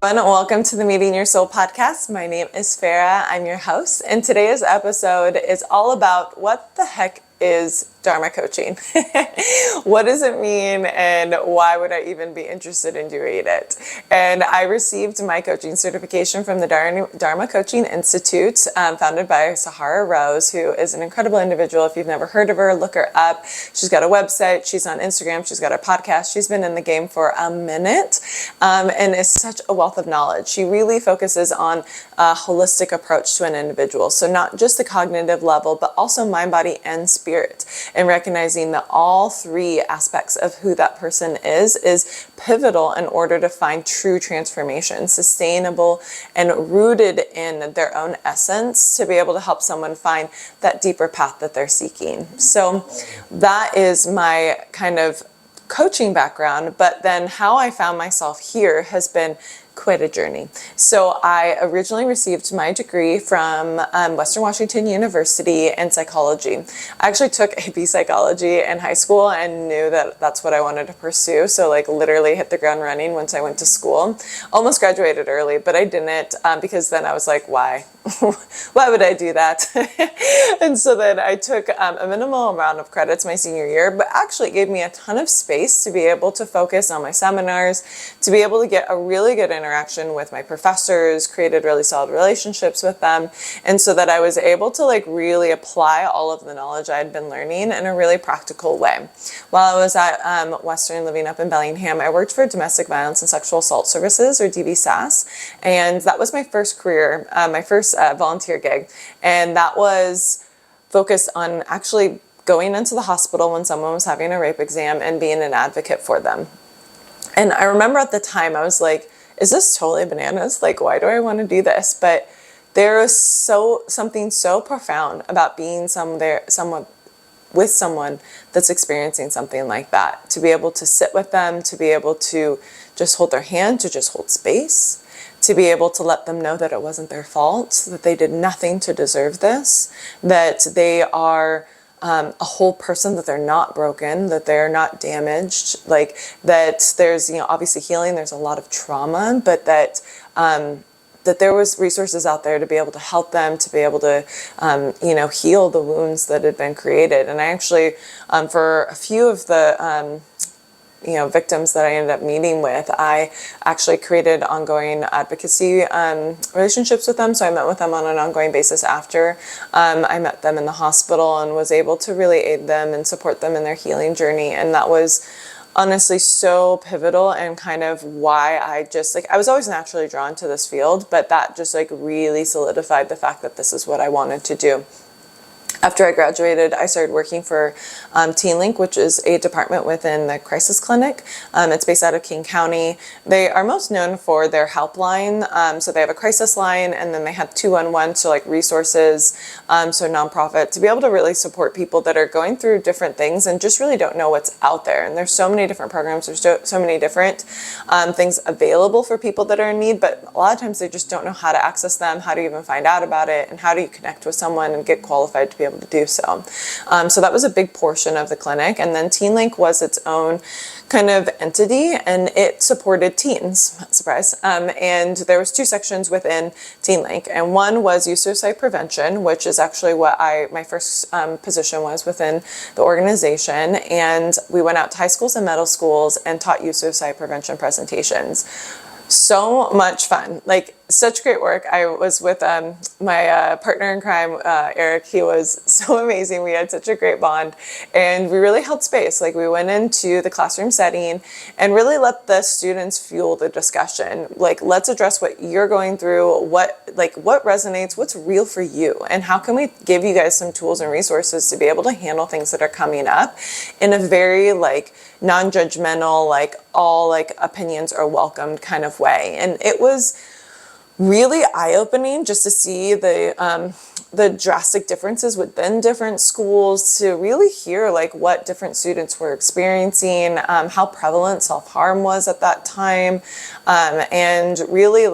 Welcome to the Meeting Your Soul podcast. My name is Ferrah. I'm your host, and today's episode is all about what the heck is Dharma coaching. What does it mean, and why would I even be interested in doing it? And I received my coaching certification from the Dharma Coaching Institute, founded by Sahara Rose, who is an incredible individual. If you've never heard of her, look her up. She's got a website, she's on Instagram, she's got a podcast. She's been in the game for a minute, and is such a wealth of knowledge. She really focuses on a holistic approach to an individual. So not just the cognitive level, but also mind, body, and spirit. And recognizing that all three aspects of who that person is pivotal in order to find true transformation, sustainable and rooted in their own essence, to be able to help someone find that deeper path that they're seeking. So that is my kind of coaching background, but then how I found myself here has been quite a journey. So I originally received my degree from Western Washington University in psychology. I actually took AP psychology in high school and knew that that's what I wanted to pursue. So like literally hit the ground running once I went to school. Almost graduated early, but I didn't because then I was like, why? Why would I do that? And so then I took a minimal amount of credits my senior year, but actually it gave me a ton of space to be able to focus on my seminars, to be able to get a really good interaction with my professors, created really solid relationships with them, and so that I was able to like really apply all of the knowledge I had been learning in a really practical way. While I was at Western, living up in Bellingham, I worked for Domestic Violence and Sexual Assault Services, or DVSAS, and that was my first career, my first volunteer gig, and that was focused on actually going into the hospital when someone was having a rape exam and being an advocate for them. And I remember at the time I was like, is this totally bananas? Like, why do I want to do this? But there was something so profound about being someone with someone that's experiencing something like that, to be able to sit with them, to be able to just hold their hand, to just hold space, to be able to let them know that it wasn't their fault, that they did nothing to deserve this, that they are a whole person, that they're not broken, that they're not damaged, like that there's, obviously healing, there's a lot of trauma, but that that there was resources out there to be able to help them, to be able to, heal the wounds that had been created. And I actually, for a few of the, victims that I ended up meeting with, I actually created ongoing advocacy relationships with them. So I met with them on an ongoing basis after I met them in the hospital, and was able to really aid them and support them in their healing journey. And that was honestly so pivotal, and kind of why I was always naturally drawn to this field, but that just really solidified the fact that this is what I wanted to do. After I graduated, I started working for Teen Link, which is a department within the crisis clinic. It's based out of King County. They are most known for their helpline. So they have a crisis line, and then they have 211, so resources, so nonprofit, to be able to really support people that are going through different things and just really don't know what's out there. And there's so many different programs, there's so many different things available for people that are in need, but a lot of times they just don't know how to access them, how to even find out about it, and how do you connect with someone and get qualified to be able to do so. So that was a big portion of the clinic. And then Teen Link was its own kind of entity, and it supported teens, surprise. And there was two sections within Teen Link, and one was youth suicide prevention, which is actually what my first position was within the organization. And we went out to high schools and middle schools and taught youth suicide prevention presentations. So much fun, such great work. I was with my partner in crime, Eric. He was so amazing. We had such a great bond, and we really held space. We went into the classroom setting and really let the students fuel the discussion. Let's address what you're going through, what resonates, what's real for you, and how can we give you guys some tools and resources to be able to handle things that are coming up in a very non-judgmental, all opinions are welcomed kind of way. And it was really eye-opening just to see the drastic differences within different schools, to really hear what different students were experiencing, how prevalent self-harm was at that time, and really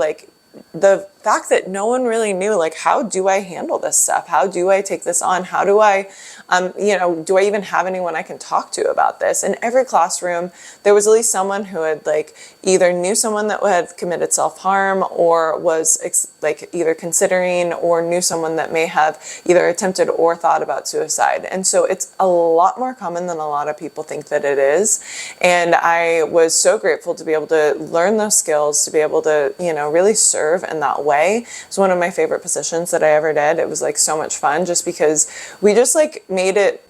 the fact that no one really knew, like, how do I handle this stuff? How do I take this on? How do I, do I even have anyone I can talk to about this? In every classroom, there was at least someone who had like either knew someone that had committed self-harm or was like either considering, or knew someone that may have either attempted or thought about suicide. And so it's a lot more common than a lot of people think that it is. And I was so grateful to be able to learn those skills, to be able to, really serve in that way. It's one of my favorite positions that I ever did. It was like so much fun just because we just like made it,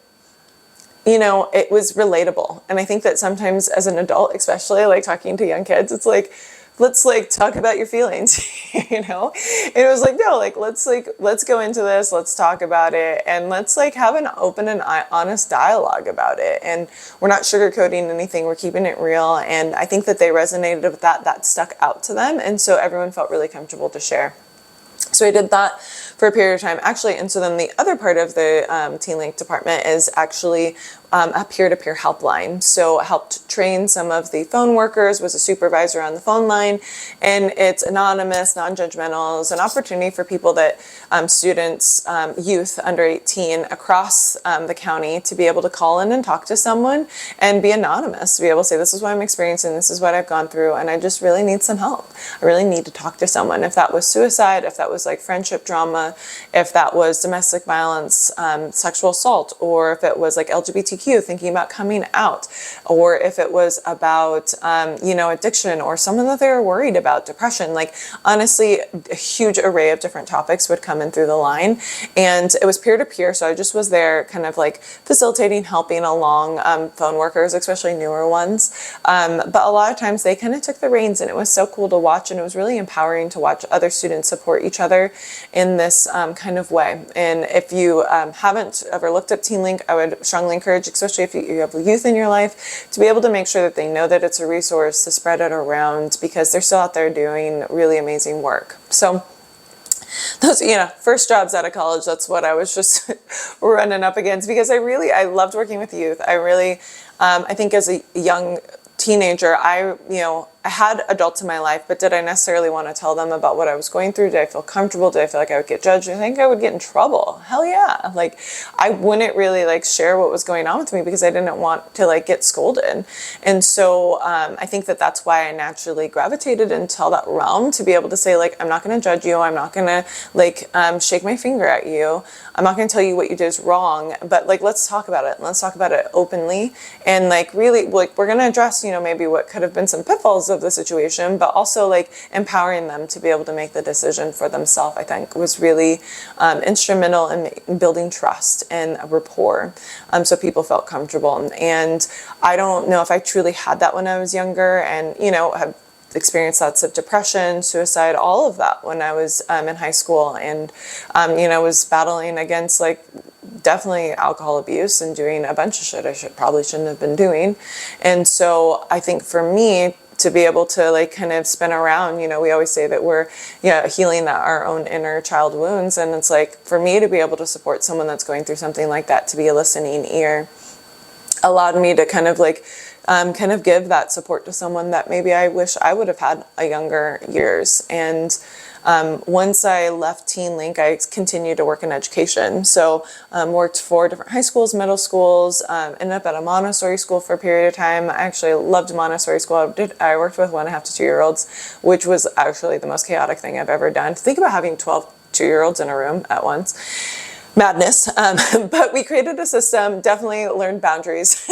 it was relatable. And I think that sometimes as an adult, especially like talking to young kids, it's like, let's like talk about your feelings, And it was like, no, let's go into this, let's talk about it, and let's like have an open and honest dialogue about it. And we're not sugarcoating anything, we're keeping it real. And I think that they resonated with that stuck out to them. And so everyone felt really comfortable to share. So I did that for a period of time, actually. And so then the other part of the Teen Link department is actually a peer-to-peer helpline. So I helped train some of the phone workers, was a supervisor on the phone line, and it's anonymous, non-judgmental. It's an opportunity for people that, students, youth under 18 across the county to be able to call in and talk to someone and be anonymous, to be able to say, this is what I'm experiencing, this is what I've gone through, and I just really need some help. I really need to talk to someone. If that was suicide, if that was like friendship drama, if that was domestic violence, sexual assault, or if it was like LGBTQ, thinking about coming out, or if it was about, addiction, or something that they were worried about, depression, like honestly, a huge array of different topics would come in through the line. And it was peer-to-peer. So I just was there kind of like facilitating, helping along phone workers, especially newer ones. But a lot of times they kind of took the reins, and it was so cool to watch. And it was really empowering to watch other students support each other in this kind of way. And if you haven't ever looked up Teen Link, I would strongly encourage, especially if you have youth in your life, to be able to make sure that they know that it's a resource, to spread it around, because they're still out there doing really amazing work. So those, first jobs out of college, that's what I was just running up against, because I loved working with youth. I really, I think as a young teenager, I had adults in my life, but did I necessarily want to tell them about what I was going through? Did I feel comfortable? Did I feel like I would get judged? I think I would get in trouble. Hell yeah. Like, I wouldn't really like share what was going on with me because I didn't want to like get scolded. And so I think that that's why I naturally gravitated into that realm, to be able to say, like, I'm not going to judge you. I'm not going to like shake my finger at you. I'm not going to tell you what you did is wrong, but like, let's talk about it. Let's talk about it openly. And like, really, like, we're going to address, maybe what could have been some pitfalls of the situation, but also like empowering them to be able to make the decision for themselves, I think was really instrumental in building trust and rapport, so people felt comfortable. And I don't know if I truly had that when I was younger, and have experienced lots of depression, suicide, all of that when I was in high school, and was battling against like definitely alcohol abuse and doing a bunch of shit I probably shouldn't have been doing. And so I think for me to be able to like kind of spin around, we always say that we're healing our own inner child wounds, and it's like, for me to be able to support someone that's going through something like that, to be a listening ear, allowed me to kind of like give that support to someone that maybe I wish I would have had a younger years. And once I left Teen Link, I continued to work in education. So worked for different high schools, middle schools, ended up at a Montessori school for a period of time. I actually loved Montessori school. I worked with 1.5 to 2-year-olds, which was actually the most chaotic thing I've ever done. Think about having 12 2-year-olds in a room at once. Madness. But we created a system, definitely learned boundaries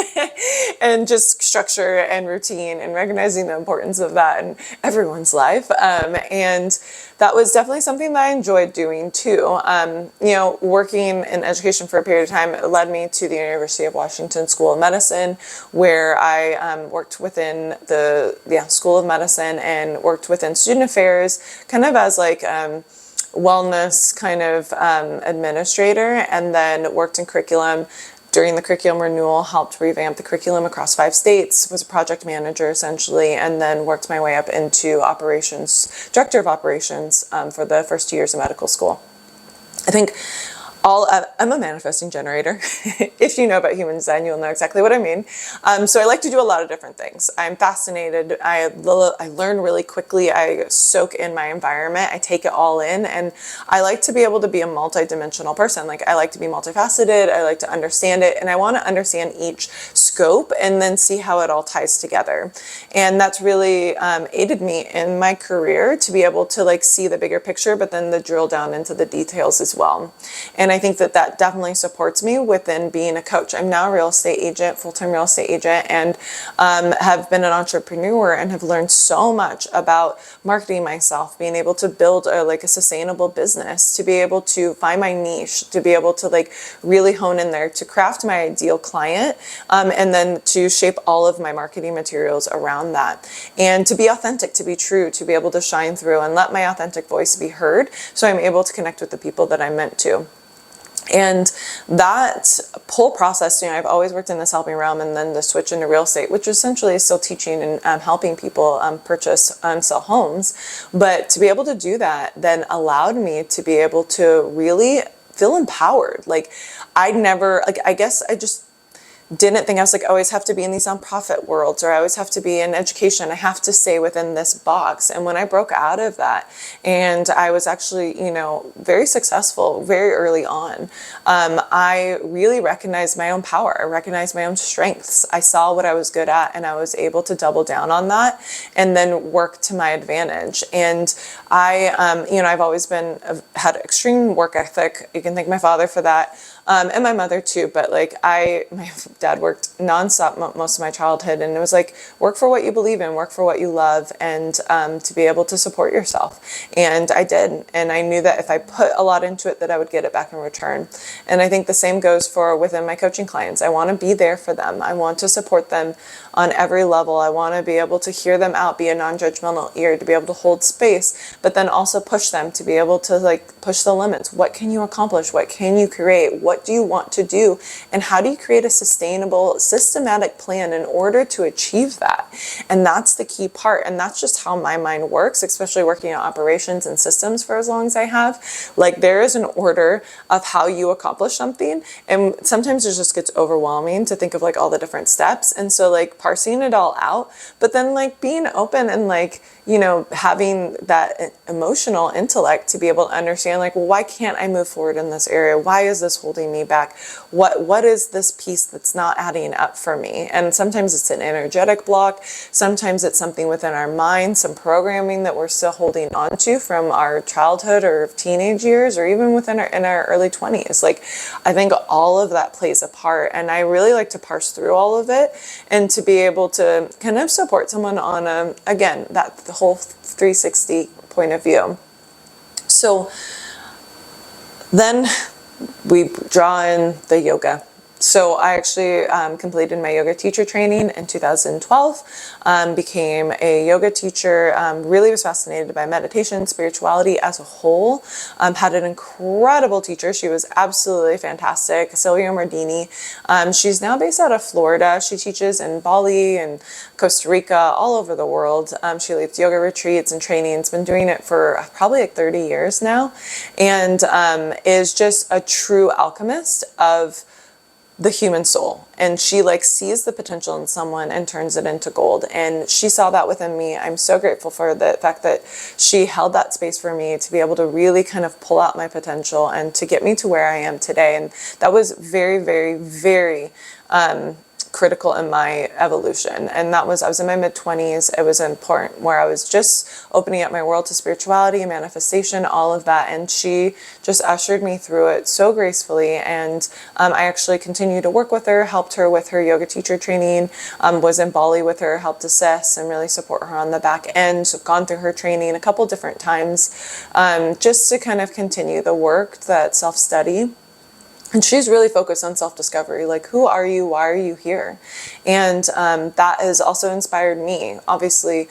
and just structure and routine, and recognizing the importance of that in everyone's life. And that was definitely something that I enjoyed doing too. Working in education for a period of time, it led me to the University of Washington School of Medicine, where I worked within the School of Medicine and worked within student affairs, kind of as like wellness kind of administrator, and then worked in curriculum. During the curriculum renewal, helped revamp the curriculum across 5 states, was a project manager essentially, and then worked my way up into operations, director of operations for the first 2 years of medical school. I think I'm a manifesting generator. If you know about human design, you'll know exactly what I mean. So I like to do a lot of different things. I'm fascinated. I learn really quickly. I soak in my environment. I take it all in, and I like to be able to be a multidimensional person. Like, I like to be multifaceted. I like to understand it, and I want to understand each scope and then see how it all ties together. And that's really aided me in my career to be able to like see the bigger picture, but then the drill down into the details as well. And I think that that definitely supports me within being a coach. I'm now a real estate agent, full-time real estate agent, and have been an entrepreneur and have learned so much about marketing myself, being able to build a sustainable business, to be able to find my niche, to be able to like really hone in there, to craft my ideal client, and then to shape all of my marketing materials around that, and to be authentic, to be true, to be able to shine through and let my authentic voice be heard, so I'm able to connect with the people that I'm meant to. And that whole process, I've always worked in this helping realm, and then the switch into real estate, which essentially is still teaching and helping people purchase and sell homes. But to be able to do that then allowed me to be able to really feel empowered. Like, I guess I just didn't think I was like, I always have to be in these nonprofit worlds, or I always have to be in education. I have to stay within this box. And when I broke out of that, and I was actually, very successful very early on, I really recognized my own power. I recognized my own strengths. I saw what I was good at, and I was able to double down on that and then work to my advantage. And I've always had extreme work ethic. You can thank my father for that. And my mother too, but like my dad worked nonstop most of my childhood, and it was like, work for what you believe in, work for what you love, and to be able to support yourself. And I did, and I knew that if I put a lot into it, that I would get it back in return. And I think the same goes for within my coaching clients. I want to be there for them. I want to support them on every level. I want to be able to hear them out, be a non-judgmental ear, to be able to hold space, but then also push them to be able to like push the limits. What can you accomplish? What can you create? What do you want to do? And how do you create a sustainable, systematic plan in order to achieve that? And that's the key part. And that's just how my mind works, especially working on operations and systems for as long as I have. Like, there is an order of how you accomplish something. And sometimes it just gets overwhelming to think of like all the different steps. And so like parsing it all out, but then like being open and like, having that emotional intellect to be able to understand like, well, why can't I move forward in this area? Why is this holding me back? What is this piece that's not adding up for me? And sometimes it's an energetic block. Sometimes it's something within our mind, some programming that we're still holding on to from our childhood or teenage years, or even within in our early 20s. Like, I think all of that plays a part, and I really like to parse through all of it and to be able to kind of support someone on the whole 360 point of view. So then we draw in the yoga. So I actually completed my yoga teacher training in 2012, became a yoga teacher, really was fascinated by meditation, spirituality as a whole, had an incredible teacher. She was absolutely fantastic, Silvia Mardini. She's now based out of Florida. She teaches in Bali and Costa Rica, all over the world. She leads yoga retreats and trainings, been doing it for probably like 30 years now, and is just a true alchemist of the human soul. And she like sees the potential in someone and turns it into gold. And she saw that within me. I'm so grateful for the fact that she held that space for me to be able to really kind of pull out my potential and to get me to where I am today. And that was very, very, very critical in my evolution. And I was in my mid-20s. It was important where I was just opening up my world to spirituality, manifestation, all of that. And she just ushered me through it so gracefully. And I actually continued to work with her, helped her with her yoga teacher training, was in Bali with her, helped assess and really support her on the back end. So gone through her training a couple different times, just to kind of continue the work, that self-study. And she's really focused on self-discovery, like, who are you? Why are you here? And that has also inspired me. Obviously,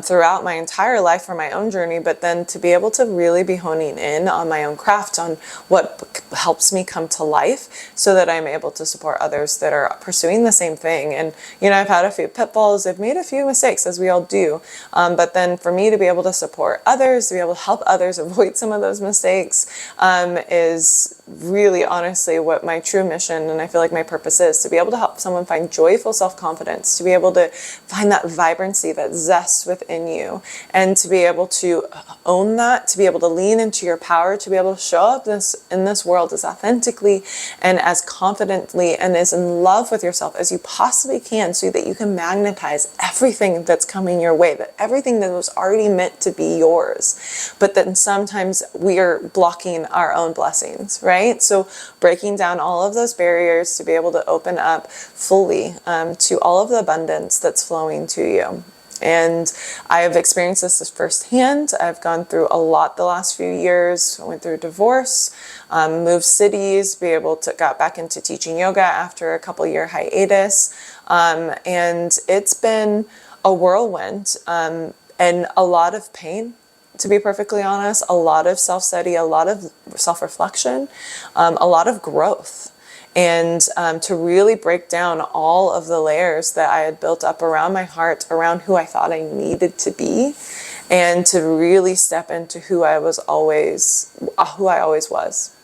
throughout my entire life for my own journey, but then to be able to really be honing in on my own craft, on what helps me come to life, so that I'm able to support others that are pursuing the same thing. And, I've had a few pitfalls, I've made a few mistakes, as we all do. But then for me to be able to support others, to be able to help others avoid some of those mistakes, is really honestly what my true mission, and I feel like my purpose is, to be able to help someone find joyful self-confidence, to be able to find that vibrancy, that zest within you, and to be able to own that, to be able to lean into your power, to be able to show up in this world as authentically and as confidently and as in love with yourself as you possibly can, so that you can magnetize everything that's coming your way, that everything that was already meant to be yours. But then sometimes we are blocking our own blessings, right? So breaking down all of those barriers to be able to open up fully to all of the abundance that's flowing to you. And I have experienced this firsthand. I've gone through a lot the last few years. I went through divorce, moved cities, got back into teaching yoga after a couple-year hiatus. And it's been a whirlwind and a lot of pain, to be perfectly honest, a lot of self-study, a lot of self-reflection, a lot of growth. And to really break down all of the layers that I had built up around my heart, around who I thought I needed to be, and to really step into who I always was.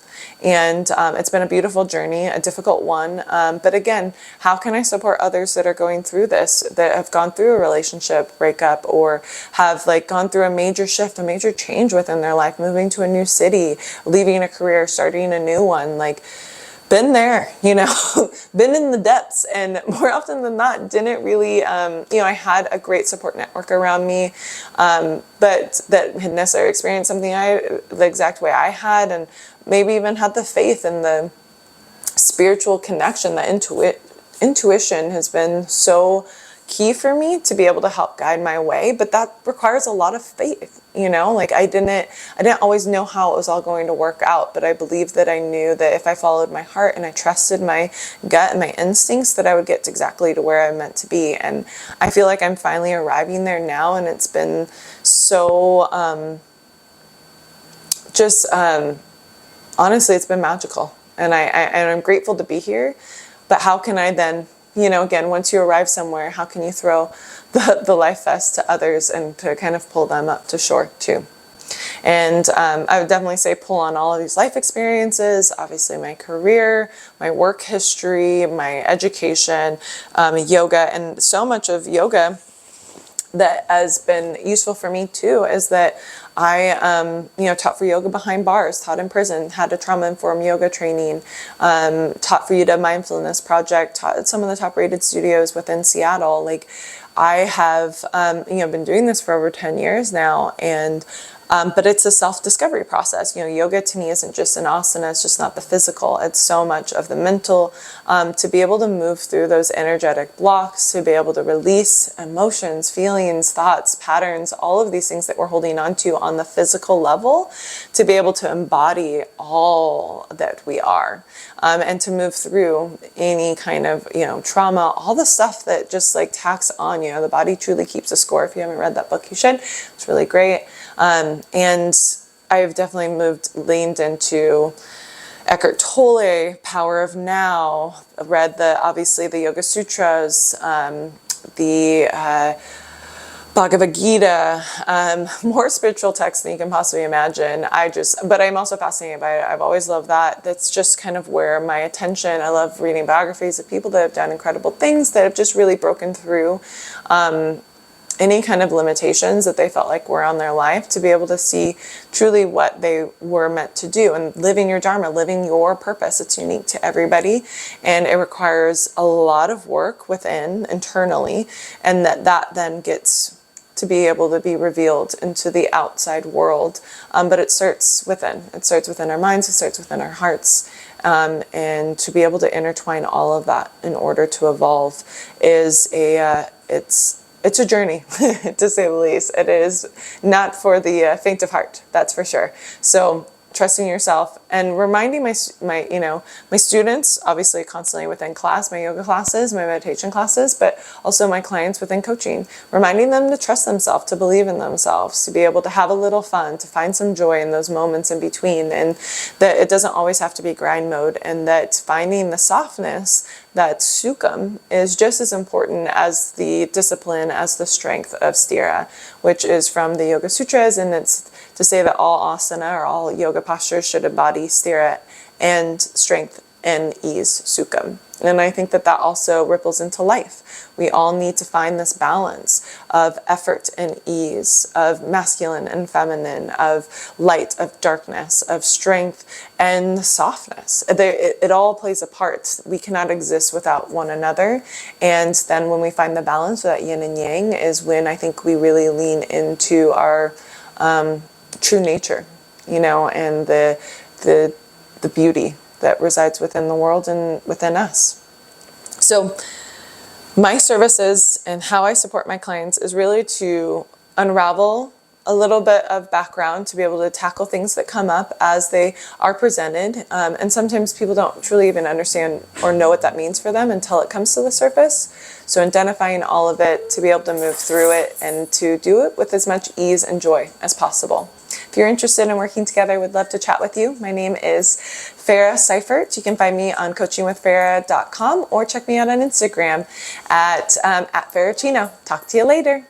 And it's been a beautiful journey, a difficult one. But again, how can I support others that are going through this, that have gone through a relationship breakup, or have gone through a major shift, a major change within their life, moving to a new city, leaving a career, starting a new one, been there, been in the depths, and more often than not, didn't really, I had a great support network around me, but that had necessarily experienced something the exact way I had, and maybe even had the faith and the spiritual connection, the intuition has been so key for me to be able to help guide my way. But that requires a lot of faith, I didn't always know how it was all going to work out, but I believed that I knew that if I followed my heart and I trusted my gut and my instincts, that I would get exactly to where I'm meant to be. And I feel like I'm finally arriving there now, and it's been so honestly, it's been magical, and I'm grateful to be here. But how can I then, again, once you arrive somewhere, how can you throw the life vest to others and to kind of pull them up to shore too? And I would definitely say pull on all of these life experiences, obviously my career, my work history, my education, yoga, and so much of yoga that has been useful for me too is that I, taught for yoga behind bars, taught in prison, had a trauma-informed yoga training, taught for Yuta Mindfulness Project, taught at some of the top-rated studios within Seattle. I have, been doing this for over 10 years now, and but it's a self-discovery process. Yoga to me isn't just an asana, it's just not the physical. It's so much of the mental, to be able to move through those energetic blocks, to be able to release emotions, feelings, thoughts, patterns, all of these things that we're holding on to on the physical level, to be able to embody all that we are, and to move through any kind of, trauma, all the stuff that just tacks on. The body truly keeps a score. If you haven't read that book, you should. It's really great. And I've definitely leaned into Eckhart Tolle, Power of Now. I've read obviously the Yoga Sutras, the Bhagavad Gita, more spiritual texts than you can possibly imagine. But I'm also fascinated by it. I've always loved that. That's just kind of where my attention, I love reading biographies of people that have done incredible things, that have just really broken through, any kind of limitations that they felt like were on their life, to be able to see truly what they were meant to do and living your dharma, living your purpose. It's unique to everybody, and it requires a lot of work within, internally, and that then gets to be able to be revealed into the outside world. But it starts within. It starts within our minds, it starts within our hearts. And to be able to intertwine all of that in order to evolve is it's a journey, to say the least. It is not for the faint of heart, that's for sure. So trusting yourself, and reminding my students, obviously constantly within class, my yoga classes, my meditation classes, but also my clients within coaching, reminding them to trust themselves, to believe in themselves, to be able to have a little fun, to find some joy in those moments in between, and that it doesn't always have to be grind mode, and that finding the softness, that sukham, is just as important as the discipline, as the strength of sthira, which is from the Yoga Sutras, and it's to say that all asana or all yoga postures should embody sthira and strength and ease, sukham. And I think that that also ripples into life. We all need to find this balance of effort and ease, of masculine and feminine, of light, of darkness, of strength and softness. It all plays a part. We cannot exist without one another. And then when we find the balance of that yin and yang is when I think we really lean into our true nature, and the beauty that resides within the world and within us. So my services and how I support my clients is really to unravel a little bit of background, to be able to tackle things that come up as they are presented. And sometimes people don't truly even understand or know what that means for them until it comes to the surface. So identifying all of it, to be able to move through it and to do it with as much ease and joy as possible. If you're interested in working together, I would love to chat with you. My name is Ferrah Seifert. You can find me on coachingwithferrah.com or check me out on Instagram at Ferrachino. Talk to you later.